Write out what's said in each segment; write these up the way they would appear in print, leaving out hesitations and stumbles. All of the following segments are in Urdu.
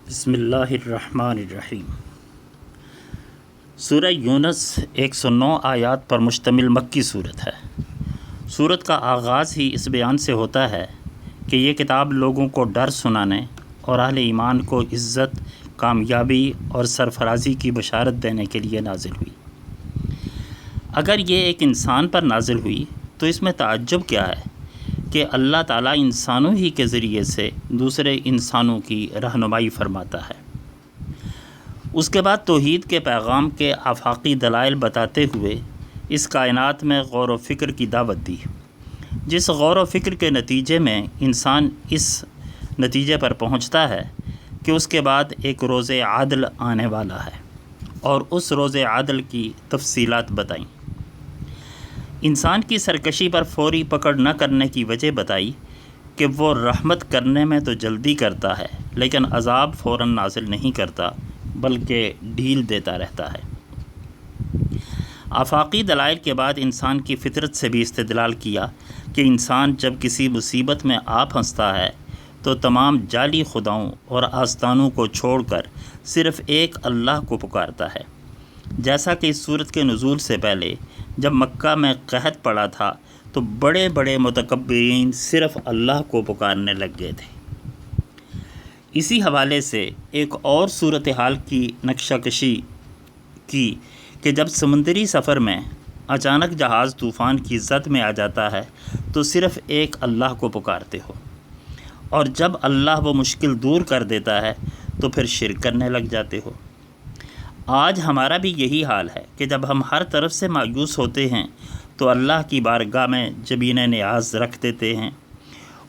بسم اللہ الرحمن الرحیم۔ سورہ یونس 109 آیات پر مشتمل مکی صورت ہے۔ سورت کا آغاز ہی اس بیان سے ہوتا ہے کہ یہ کتاب لوگوں کو ڈر سنانے اور اہل ایمان کو عزت، کامیابی اور سرفرازی کی بشارت دینے کے لیے نازل ہوئی۔ اگر یہ ایک انسان پر نازل ہوئی تو اس میں تعجب کیا ہے کہ اللہ تعالیٰ انسانوں ہی کے ذریعے سے دوسرے انسانوں کی رہنمائی فرماتا ہے۔ اس کے بعد توحید کے پیغام کے آفاقی دلائل بتاتے ہوئے اس کائنات میں غور و فکر کی دعوت دی، جس غور و فکر کے نتیجے میں انسان اس نتیجے پر پہنچتا ہے کہ اس کے بعد ایک روز عدل آنے والا ہے، اور اس روز عدل کی تفصیلات بتائیں۔ انسان کی سرکشی پر فوری پکڑ نہ کرنے کی وجہ بتائی کہ وہ رحمت کرنے میں تو جلدی کرتا ہے لیکن عذاب فوراً نازل نہیں کرتا بلکہ ڈھیل دیتا رہتا ہے۔ آفاقی دلائل کے بعد انسان کی فطرت سے بھی استدلال کیا کہ انسان جب کسی مصیبت میں آ پھنستا ہے تو تمام جعلی خداؤں اور آستانوں کو چھوڑ کر صرف ایک اللہ کو پکارتا ہے، جیسا کہ اس سورت کے نزول سے پہلے جب مکہ میں قحط پڑا تھا تو بڑے بڑے متکبرین صرف اللہ کو پکارنے لگ گئے تھے۔ اسی حوالے سے ایک اور صورتحال کی نقشہ کشی کی کہ جب سمندری سفر میں اچانک جہاز طوفان کی زد میں آ جاتا ہے تو صرف ایک اللہ کو پکارتے ہو، اور جب اللہ وہ مشکل دور کر دیتا ہے تو پھر شرک کرنے لگ جاتے ہو۔ آج ہمارا بھی یہی حال ہے کہ جب ہم ہر طرف سے مایوس ہوتے ہیں تو اللہ کی بارگاہ میں جبین نیاز رکھ دیتے ہیں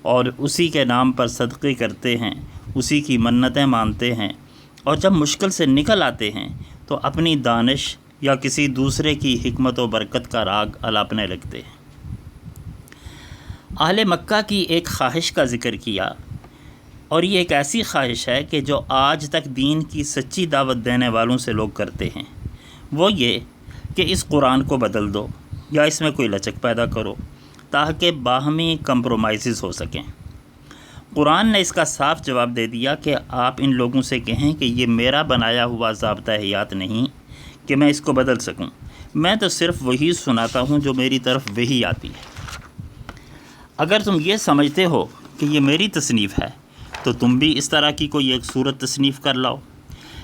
اور اسی کے نام پر صدقے کرتے ہیں، اسی کی منتیں مانتے ہیں، اور جب مشکل سے نکل آتے ہیں تو اپنی دانش یا کسی دوسرے کی حکمت و برکت کا راگ الاپنے لگتے ہیں۔ اہل مکہ کی ایک خواہش کا ذکر کیا، اور یہ ایک ایسی خواہش ہے کہ جو آج تک دین کی سچی دعوت دینے والوں سے لوگ کرتے ہیں، وہ یہ کہ اس قرآن کو بدل دو یا اس میں کوئی لچک پیدا کرو تاکہ باہمی کمپرومائزز ہو سکیں۔ قرآن نے اس کا صاف جواب دے دیا کہ آپ ان لوگوں سے کہیں کہ یہ میرا بنایا ہوا ضابطہ حیات نہیں کہ میں اس کو بدل سکوں، میں تو صرف وہی سناتا ہوں جو میری طرف وہی آتی ہے۔ اگر تم یہ سمجھتے ہو کہ یہ میری تصنیف ہے تو تم بھی اس طرح کی کوئی ایک صورت تصنیف کر لاؤ،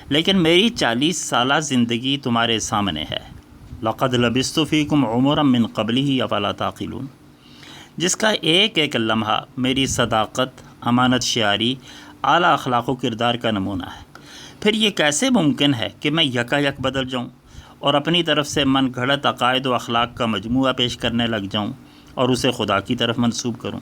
لیکن میری 40 سالہ زندگی تمہارے سامنے ہے۔ لَقَدْ لَبِثْتُ فِيكُمْ عُمُرًا مِّن قَبْلِهِ أَفَلَا تَعْقِلُونَ، جس کا ایک ایک لمحہ میری صداقت، امانت شعاری، اعلیٰ اخلاق و کردار کا نمونہ ہے۔ پھر یہ کیسے ممکن ہے کہ میں یکا یک بدل جاؤں اور اپنی طرف سے من گھڑت عقائد و اخلاق کا مجموعہ پیش کرنے لگ جاؤں اور اسے خدا کی طرف منسوب کروں؟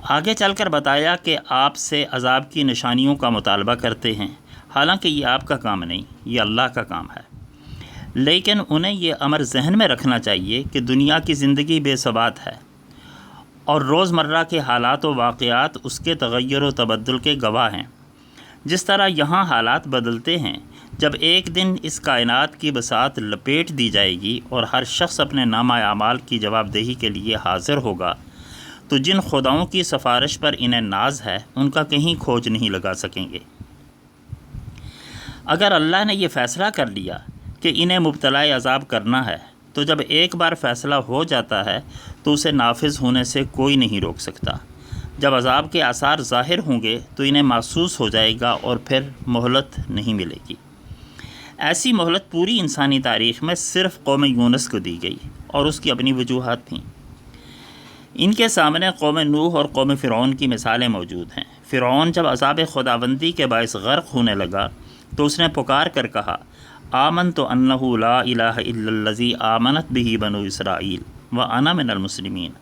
آگے چل کر بتایا کہ آپ سے عذاب کی نشانیوں کا مطالبہ کرتے ہیں، حالانکہ یہ آپ کا کام نہیں، یہ اللہ کا کام ہے، لیکن انہیں یہ امر ذہن میں رکھنا چاہیے کہ دنیا کی زندگی بے ثبات ہے اور روزمرہ کے حالات و واقعات اس کے تغیر و تبدل کے گواہ ہیں۔ جس طرح یہاں حالات بدلتے ہیں، جب ایک دن اس کائنات کی بساط لپیٹ دی جائے گی اور ہر شخص اپنے نامہ اعمال کی جواب دہی کے لیے حاضر ہوگا تو جن خداؤں کی سفارش پر انہیں ناز ہے ان کا کہیں کھوج نہیں لگا سکیں گے۔ اگر اللہ نے یہ فیصلہ کر لیا کہ انہیں مبتلا عذاب کرنا ہے تو جب ایک بار فیصلہ ہو جاتا ہے تو اسے نافذ ہونے سے کوئی نہیں روک سکتا۔ جب عذاب کے آثار ظاہر ہوں گے تو انہیں محسوس ہو جائے گا اور پھر مہلت نہیں ملے گی۔ ایسی مہلت پوری انسانی تاریخ میں صرف قوم یونس کو دی گئی، اور اس کی اپنی وجوہات تھیں۔ ان کے سامنے قوم نوح اور قوم فرعون کی مثالیں موجود ہیں۔ فرعون جب عذاب خداوندی کے باعث غرق ہونے لگا تو اس نے پکار کر کہا، آمنت انہ لا الہ الا الذی آمنت بہ بنو اسرائیل وانا من المسلمین،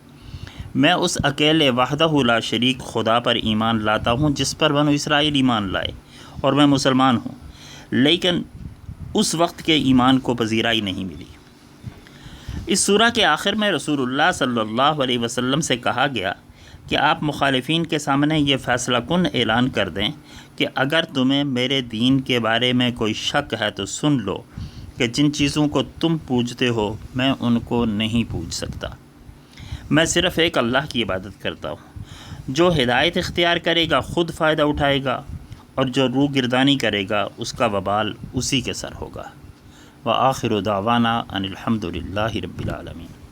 میں اس اکیلے وحدہ لا شریک خدا پر ایمان لاتا ہوں جس پر بنو اسرائیل ایمان لائے، اور میں مسلمان ہوں۔ لیکن اس وقت کے ایمان کو پذیرائی نہیں ملی۔ اس سورہ کے آخر میں رسول اللہ صلی اللہ علیہ وسلم سے کہا گیا کہ آپ مخالفین کے سامنے یہ فیصلہ کن اعلان کر دیں کہ اگر تمہیں میرے دین کے بارے میں کوئی شک ہے تو سن لو کہ جن چیزوں کو تم پوجتے ہو میں ان کو نہیں پوج سکتا، میں صرف ایک اللہ کی عبادت کرتا ہوں۔ جو ہدایت اختیار کرے گا خود فائدہ اٹھائے گا، اور جو روح گردانی کرے گا اس کا وبال اسی کے سر ہوگا۔ وآخر دعوانا ان الحمد للہ رب العالمین۔